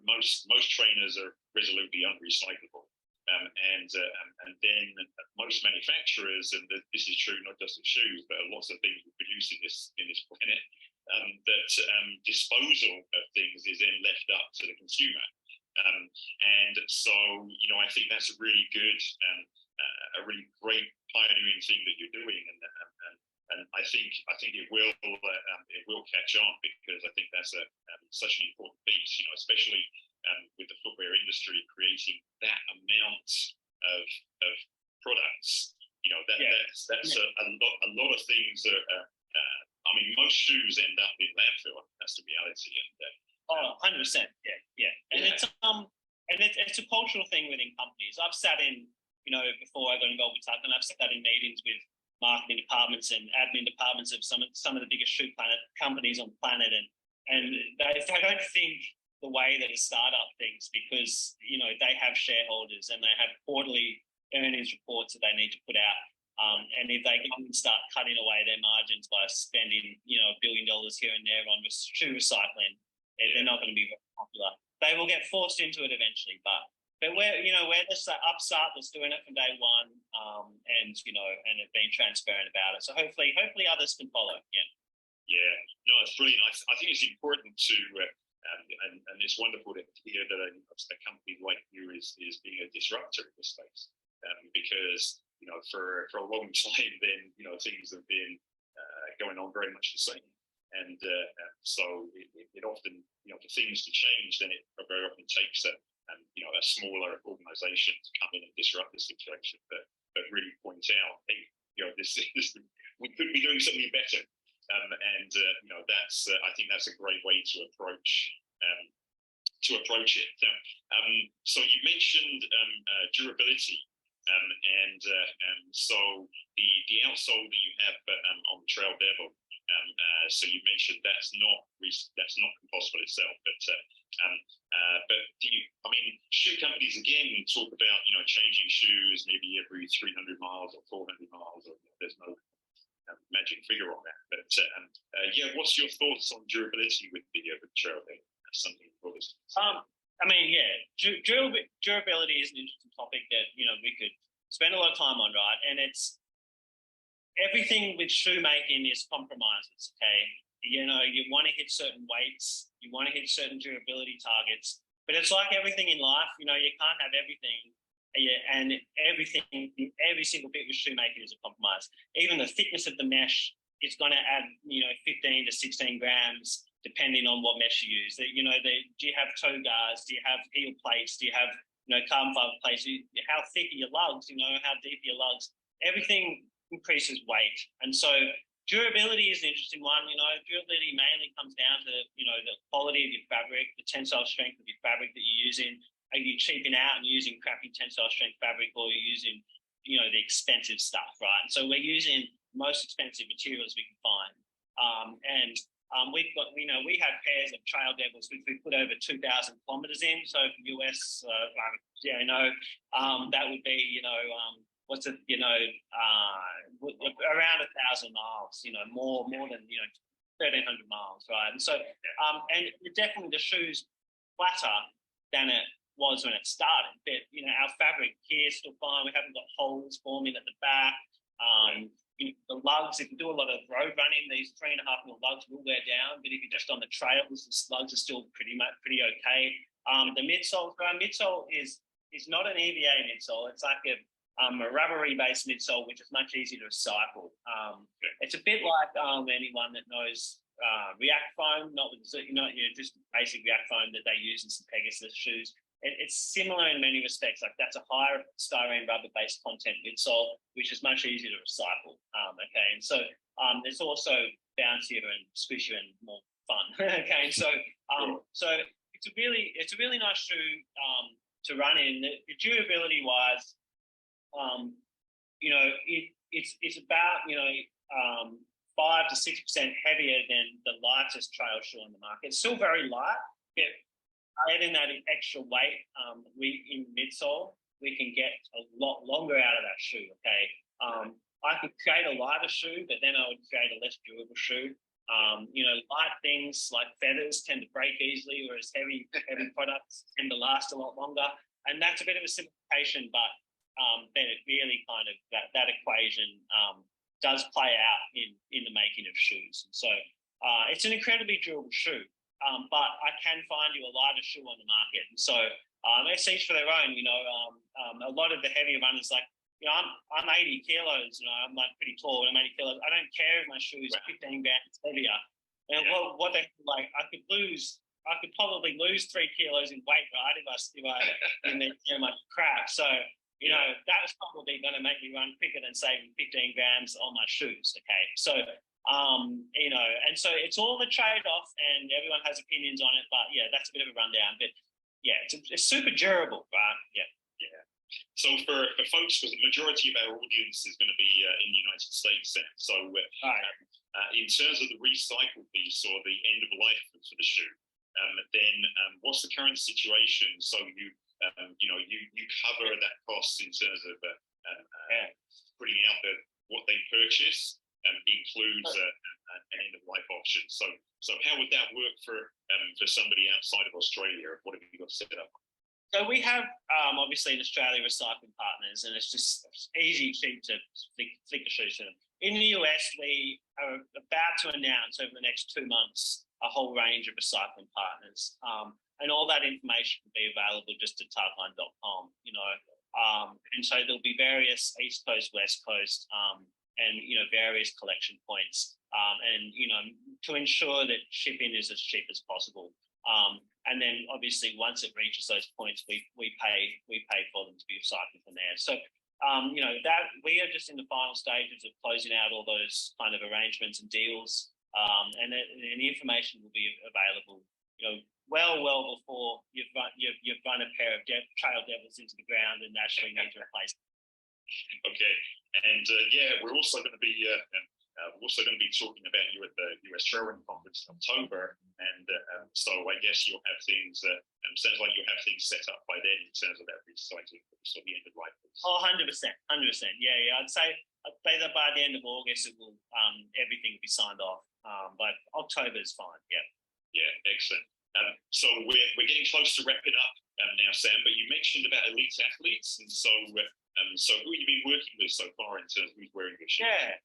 most trainers are resolutely unrecyclable, and then most manufacturers, and this is true not just of shoes, but lots of things we produce in this planet, that disposal of things is then left up to the consumer, and so I think that's a really good, a really great pioneering thing that you're doing, and I think it will catch on, because I think that's such an important piece, especially with the footwear industry creating that amount of products. That's a lot of things that I mean, most shoes end up in landfill. That's the reality. And 100%, yeah. And it's a cultural thing within companies. I've sat in, before I got involved with Tuck, and I've sat in meetings with marketing departments and admin departments of some of the biggest shoe companies on the planet, and they don't think the way that a startup thinks, because they have shareholders and they have quarterly earnings reports that they need to put out, and if they come and start cutting away their margins by spending $1 billion here and there on shoe recycling, they're not going to be very popular. They will get forced into it eventually, but we're just an upstart that's doing it from day one, and have been transparent about it. So hopefully others can follow. Yeah, no, it's brilliant. I think it's important to, and it's wonderful to hear that a company like you is being a disruptor in this space, because for a long time then things have been going on very much the same, and so it often for things to change, then it very often takes a smaller organization to come in and disrupt the situation, but really point out, hey, this we could be doing something better, and that's I think that's a great way to approach it. So you mentioned durability, and so the outsole that you have on the Trail Devil, so you mentioned that's not compostable itself, but do you, I mean, shoe companies again talk about changing shoes maybe every 300 miles or 400 miles, or there's no magic figure on that, but what's your thoughts on durability with the Trail Devil? That's something for us. I mean, durability is an interesting topic that we could spend a lot of time on, right? And it's everything with shoemaking is compromises. Okay, You know, you want to hit certain weights, you want to hit certain durability targets, but it's like everything in life, you know, you can't have everything. And every single bit with shoemaking is a compromise. Even the thickness of the mesh is going to add, you know, 15 to 16 grams, depending on what mesh you use. Do you have toe guards? Do you have heel plates? Do you have, you know, carbon fiber plates? How thick are your lugs? You know, how deep are your lugs? Everything increases weight. And so durability is an interesting one. You know, durability mainly comes down to, you know, the quality of your fabric, the tensile strength of your fabric that you're using. Are you cheaping out and using crappy tensile strength fabric, or you're using, you know, the expensive stuff, right? And so we're using most expensive materials we can find. We've got, you know, we have pairs of trail devils which we put over 2,000 kilometers in. So for US, that would be, you know, around 1,000 miles, you know, more than, you know, 1,300 miles, right? And so, and definitely the shoe's flatter than it was when it started, but, you know, our fabric here is still fine. We haven't got holes forming at the back. You know, the lugs, if you do a lot of road running, these 3.5 mil lugs will wear down, but if you're just on the trails, the lugs are still pretty okay. The midsole is not an EVA midsole. It's like a rubbery based midsole, which is much easier to recycle. It's a bit like anyone that knows React foam, not with, you know, just basic React foam that they use in some Pegasus shoes. It's similar in many respects. Like, that's a higher styrene rubber-based content midsole, which is much easier to recycle. Okay, and so it's also bouncier and squishier and more fun. Okay, and so it's a really nice shoe to run in. The durability wise, you know, it's about, you know, 5 to 6% heavier than the lightest trail shoe on the market. It's still very light, but adding that extra weight in midsole, we can get a lot longer out of that shoe. Okay, I could create a lighter shoe, but then I would create a less durable shoe. You know, light things like feathers tend to break easily, whereas heavy products tend to last a lot longer. And that's a bit of a simplification, but then it really kind of that equation does play out in the making of shoes. And so it's an incredibly durable shoe. But I can find you a lighter shoe on the market. And so it's each for their own, you know. A lot of the heavier runners, like, you know, I'm 80 kilos, you know, I'm like pretty tall, and I'm 80 kilos. I don't care if my shoe is 15 grams heavier. And what they like, I could probably lose 3 kilos in weight, right? If I didn't eat too much crap. So, you know, that's probably going to make me run quicker than saving 15 grams on my shoes. Okay. So, you know, and so it's all a trade-off, and everyone has opinions on it, but yeah, that's a bit of a rundown. But yeah, it's super durable, right? Yeah. So for folks, because the majority of our audience is going to be in the United States, so in terms of the recycle piece or the end of life for the shoe, then what's the current situation? So you cover that cost in terms of putting out what they purchase. Includes an end-of-life option. So how would that work for somebody outside of Australia? What have you got set up? So we have obviously in Australia recycling partners, and it's just easy, cheap to flick the shoes to them. In the US, we are about to announce over the next 2 months a whole range of recycling partners, and all that information will be available just at tartline.com. You know, and so there'll be various East Coast, West Coast. And, you know, various collection points, and, you know, to ensure that shipping is as cheap as possible. And then obviously once it reaches those points, we pay for them to be recycled from there. So, you know, that we are just in the final stages of closing out all those kind of arrangements and deals. And the information will be available, you know, well before you've run a pair of trail devils into the ground and actually need to replace them. Okay, and we're also going to be talking about you at the US Trail Conference in October, and so I guess you'll have things. Sounds like you'll have things set up by then in terms of that recycling, so the end of life. Oh, 100%. Yeah. I'd say that by the end of August, it will everything will be signed off. But October is fine. Yeah, excellent. So we're getting close to wrapping up now, Sam. But you mentioned about elite athletes, and so. So who have you been working with so far in terms of who's wearing your shoes? Yeah.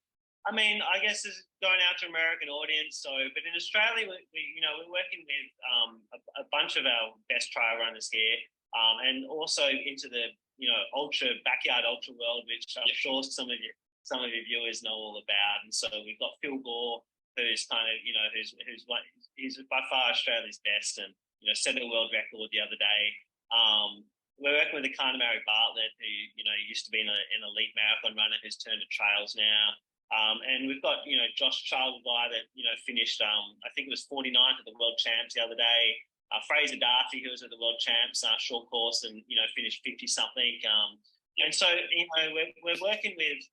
I mean, I guess this is going out to American audience. So, but in Australia, we're working with a bunch of our best trail runners here, and also into the backyard ultra world, which I'm sure some of your viewers know all about. And so we've got Phil Gore, who's kind of he's by far Australia's best, and set a world record the other day. We're working with a Mary Bartlett, who used to be an elite marathon runner, who's turned to trails now. And we've got, Josh Child, guy that, finished, I think it was 49th at the World Champs the other day. Fraser Darty, who was at the World Champs short course and, finished 50-something. And so, we're working with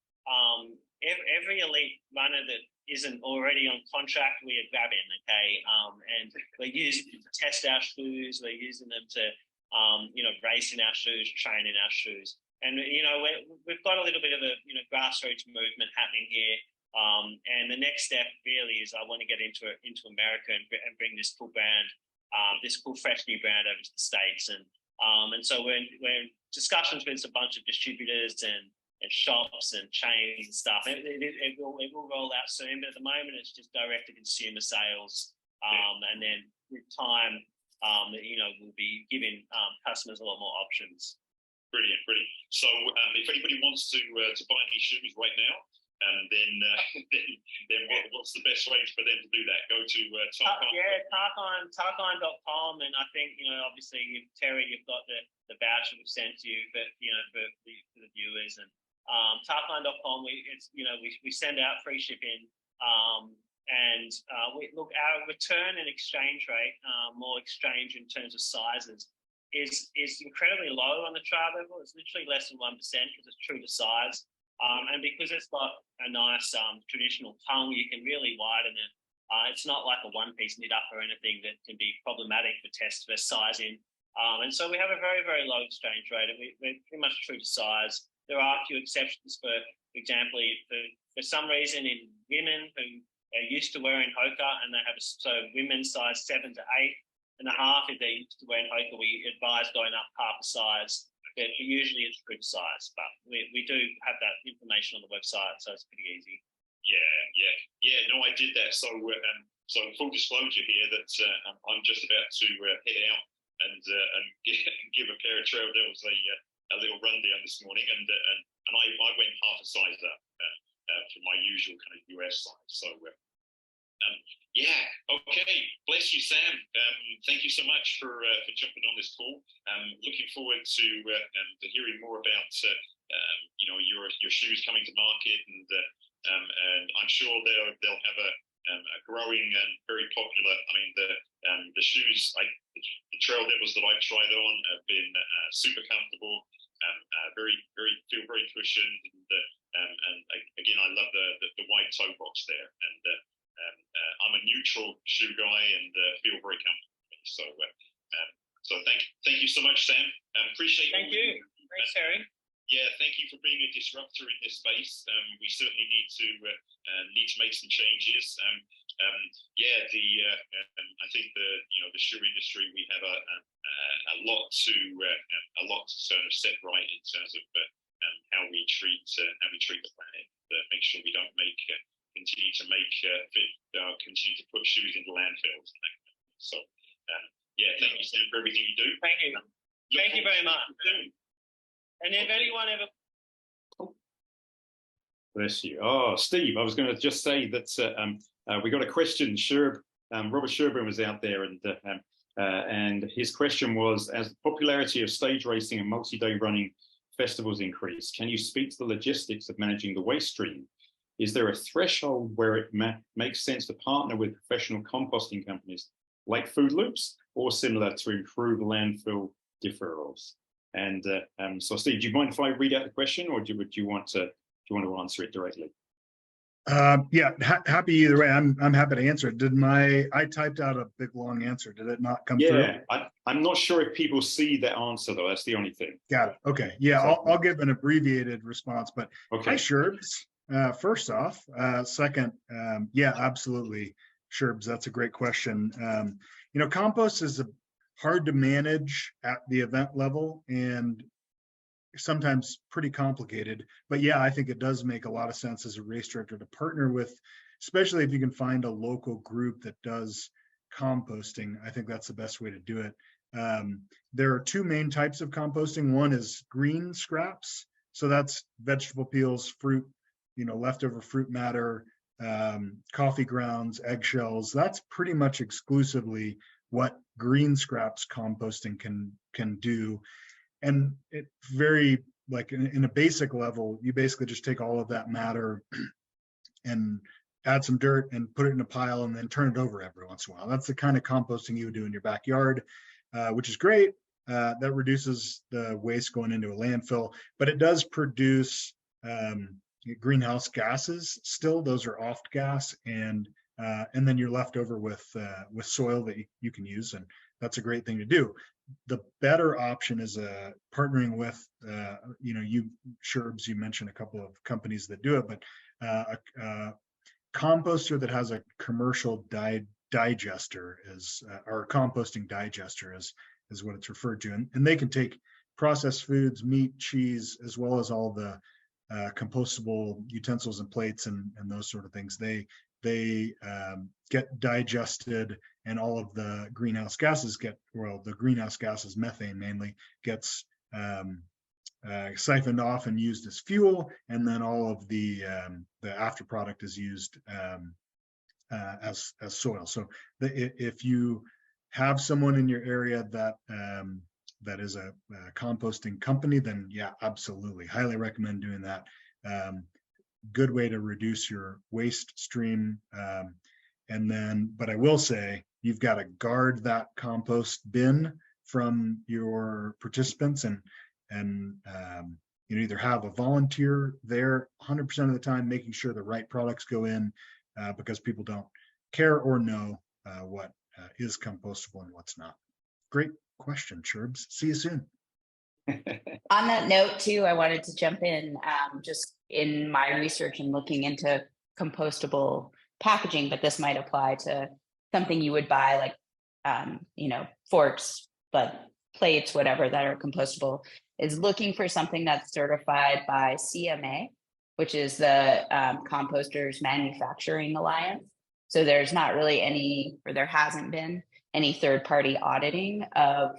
every elite runner that isn't already on contract, we are grabbing, okay? And we're using them to test our shoes. We're using them to, race in our shoes, train in our shoes. And, we've got a little bit of a, grassroots movement happening here. And the next step really is I want to get into America and bring this cool brand, this cool fresh new brand over to the States. And so we're in discussions with a bunch of distributors and shops and chains and stuff. It will roll out soon, but at the moment it's just direct to consumer sales. And then with time, we'll be giving customers a lot more options. Brilliant. So if anybody wants to buy any shoes right now, then what's the best way for them to do that? Go to Tarkine.com, and I think obviously Terry, you've got the voucher we've sent to you, but for the viewers, and Tarkine.com, we send out free shipping, and our return and exchange rate, more exchange in terms of sizes, is incredibly low on the trail level. It's literally less than 1% because it's true to size. And because it's got a nice traditional tongue, you can really widen it. It's not like a one-piece knit up or anything that can be problematic for tests for sizing. And so we have a very, very low exchange rate, and we're pretty much true to size. There are a few exceptions, for example, for some reason in women who are used to wearing Hoka, and they have women size 7 to 8.5, if they're used to wearing Hoka, we advise going up half a size. But usually it's true size, but we do have that information on the website, so it's pretty easy. Yeah. No, I did that. So full disclosure here that I'm just about to head out and give a pair of Trail Devils a little rundown this morning, and I went half a size up from my usual kind of US size. So. Okay. Bless you, Sam. Thank you so much for jumping on this call. Looking forward to hearing more about your shoes coming to market, and I'm sure they'll have a growing and very popular. I mean, the shoes, the Trail Devils that I've tried on have been super comfortable, feel very cushioned, and again, I love the white toe box there, and I'm a neutral shoe guy and feel very comfortable. So thank you so much, Sam. Appreciate it. Thank you. Thanks, Harry. Yeah, thank you for being a disruptor in this space. We certainly need to make some changes. I think the shoe industry, we have a lot to sort of set right in terms of how we treat the planet. Make sure we don't continue to put shoes into landfills. So thank you, Sam, for everything you do. Thank you. Thank you very much. And if anyone ever... Bless you. Oh, Steve, I was going to just say that we got a question. Robert Sherburn was out there, and his question was, as the popularity of stage racing and multi-day running festivals increase, can you speak to the logistics of managing the waste stream? Is there a threshold where it makes sense to partner with professional composting companies like Food Loops or similar to improve landfill deferrals? And so, Steve, do you mind if I read out the question, or do you want to answer it directly? Happy either way. I'm happy to answer it. I typed out a big long answer. Did it not come through? Yeah, I'm not sure if people see that answer though. That's the only thing. Got it. Okay. Yeah, I'll give an abbreviated response. But okay. Hi, Sherbs. First off, second, absolutely, Sherbs. That's a great question. Compost is hard to manage at the event level, and sometimes pretty complicated. But yeah, I think it does make a lot of sense as a race director to partner with, especially if you can find a local group that does composting. I think that's the best way to do it. There are two main types of composting. One is green scraps. So that's vegetable peels, fruit, leftover fruit matter, coffee grounds, eggshells. That's pretty much exclusively what green scraps composting can do. And it very, like in a basic level, you basically just take all of that matter and add some dirt and put it in a pile and then turn it over every once in a while. That's the kind of composting you would do in your backyard, which is great. That reduces the waste going into a landfill, but it does produce greenhouse gases still. Those are off gas, and then you're left over with soil that you can use, and that's a great thing to do. The better option is partnering with, you Sherbs, you mentioned a couple of companies that do it, but a composter that has a commercial digester or composting digester is what it's referred to, and they can take processed foods, meat, cheese, as well as all the compostable utensils and plates and those sort of things. They get digested, and all of the greenhouse gases the greenhouse gases, methane mainly, gets siphoned off and used as fuel, and then all of the after product is used as soil. So if you have someone in your area that is a composting company, then yeah, absolutely, highly recommend doing that. Good way to reduce your waste stream. But I will say, you've got to guard that compost bin from your participants, and either have a volunteer there 100% of the time, making sure the right products go in, because people don't care or know what is compostable and what's not. Great question, Sherbs. See you soon. On that note too, I wanted to jump in, just in my research and looking into compostable packaging, but this might apply to something you would buy, like, forks, but plates, whatever, that are compostable, is looking for something that's certified by CMA, which is the Composters Manufacturing Alliance. So there's not really there hasn't been any third-party auditing of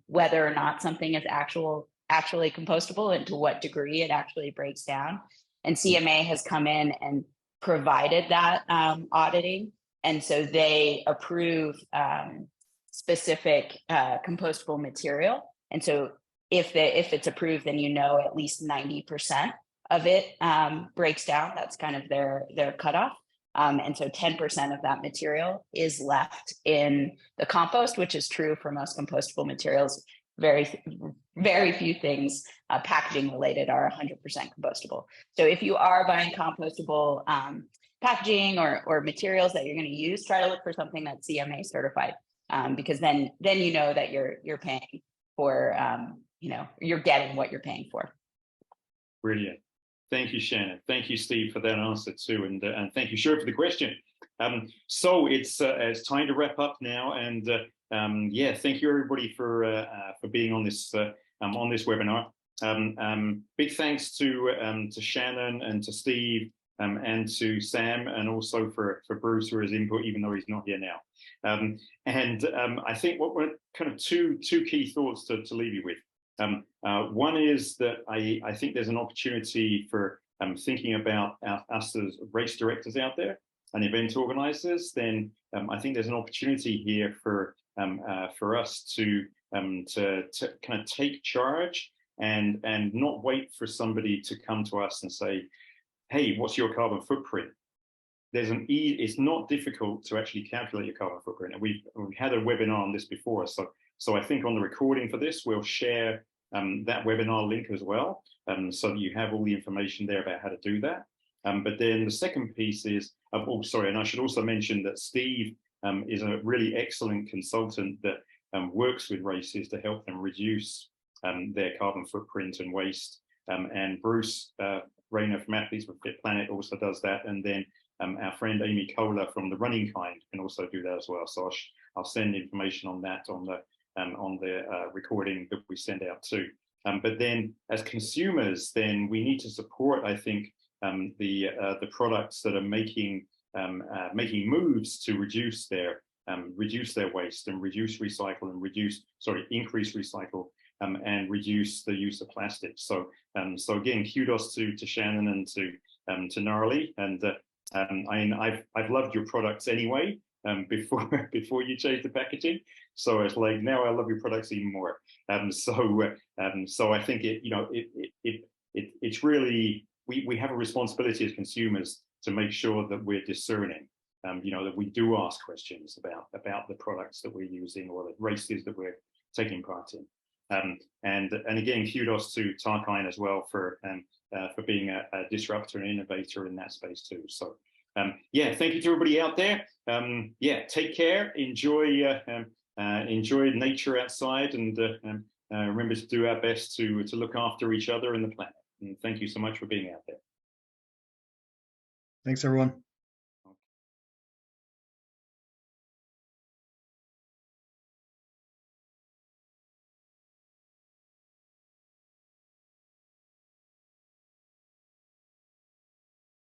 whether or not something is actually compostable and to what degree it actually breaks down. And CMA has come in and provided that auditing. And so they approve specific compostable material. And so if it's approved, then at least 90% of it breaks down. That's kind of their cutoff. And so 10% of that material is left in the compost, which is true for most compostable materials. Very, very few things packaging related are 100% compostable. So if you are buying compostable packaging or materials that you're going to use, try to look for something that's CMA certified, because then you know that you're paying for, you're getting what you're paying for. Brilliant. Thank you, Shannon. Thank you, Steve, for that answer too, and thank you, Sherb, for the question. So it's time to wrap up now, and yeah, thank you everybody for being on this webinar. Big thanks to Shannon and to Steve and to Sam, and also for Bruce for his input, even though he's not here now. I think what were kind of two key thoughts to leave you with. One is that I think there's an opportunity for thinking about us as race directors out there and event organizers. Then I think there's an opportunity here for us to kind of take charge and not wait for somebody to come to us and say, hey, what's your carbon footprint? It's not difficult to actually calculate your carbon footprint. And we've had a webinar on this before. So I think on the recording for this, we'll share that webinar link as well, so that you have all the information there about how to do that. But then the second piece is, and I should also mention that Steve is a really excellent consultant that works with races to help them reduce their carbon footprint and waste. And Bruce Rayner from Athletes for Fit Planet also does that. And then our friend Amy Kohler from The Running Kind can also do that as well. So I'll send information on that on the recording that we send out too. But then as consumers, then we need to support, I think, the products that are making moves to reduce their waste and reduce recycle and increase recycle and reduce the use of plastic. So so again, kudos to Shannon and to Gnarly. And I've loved your products anyway before you changed the packaging. So it's like now I love your products even more. So I think it's really we have a responsibility as consumers to make sure that we're discerning. That we do ask questions about the products that we're using or the races that we're taking part in. And again, kudos to Tarkine as well for being a disruptor and innovator in that space too. So yeah, thank you to everybody out there. Yeah, take care, enjoy nature outside, and remember to do our best to look after each other and the planet. And thank you so much for being out there. Thanks, everyone.